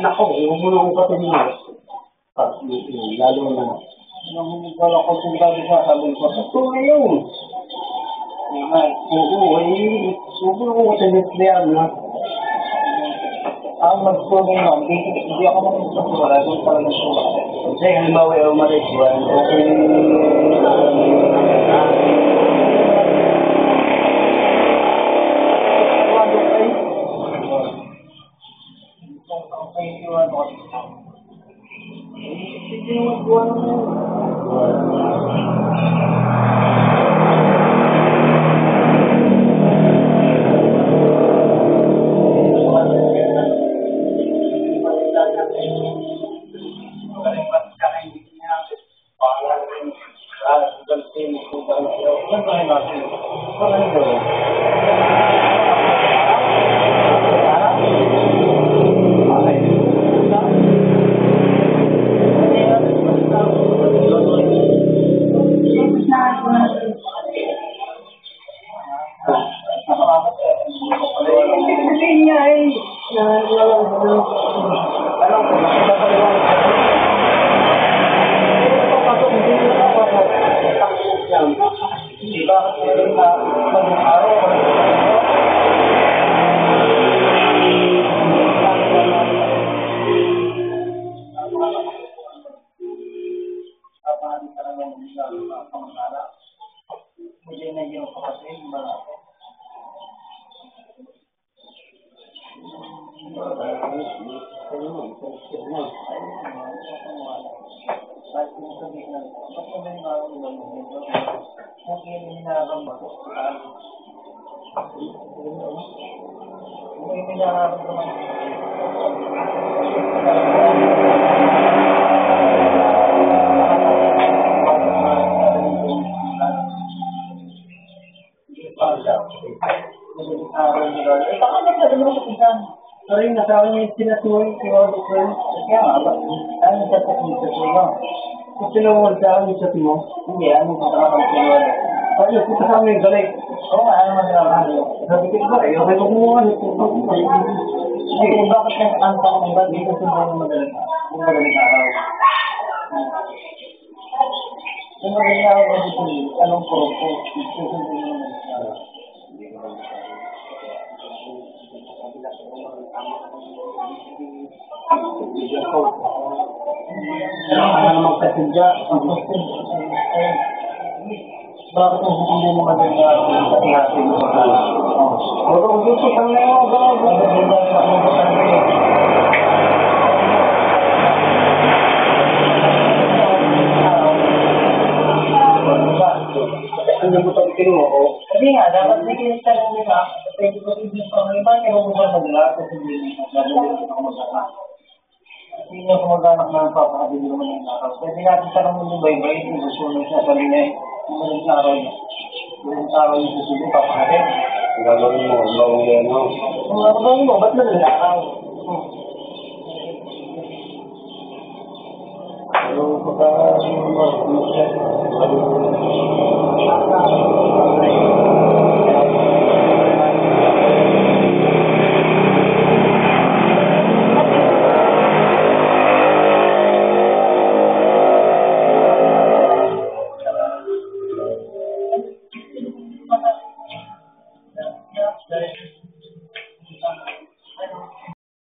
nako, yung muna kong katinyo. Lalo na. Nung wala ko sinabi sa sabi ko, ito ngayon. Oo, siguro ko sa nuclear na. Ang mag-swimming lang, hindi ako mag-swimming, doon talaga swimming. Kasi halimbawa yung umariswan, okay. Sorry, nasawa niya yung sinatuloy, siya ko kaya nga ba? Ano sa teknik sa iyo? Kung sinawal sa akin sa timo? Hindi, ano sa takang sinawal? Ay, kung kasama yung galay. Oo nga, ano masalaman mo? Sabi ko ba, okay ko kumuha. Hindi, bakit yung antang ng ba? Dito sa mga madaling araw. Kung madaling araw ko dito, anong purok ko? Susundin mo madaling araw. Ano magkasadya? Bakit ang hindi mo madaling araw sa tihati mo? Huwag ang gusto sa mga ano mo ito kinuha ko? Sabi nga, dapat may kinita lang nila. Pwede ko ibig pa ng iba, pero kung saan magla, kasi hindi ako mag-anak. Hindi ako mag-anak ng papakabili naman ng araw. Pwede natin tanong mo yung baybay, yung gusto mo siya sabi niya, yung araw niya. Yung araw yung susunod, papakabili. Gagawin mo, gawin yan, no? Kung gagawin mo, ba't nalang araw? Ano pagka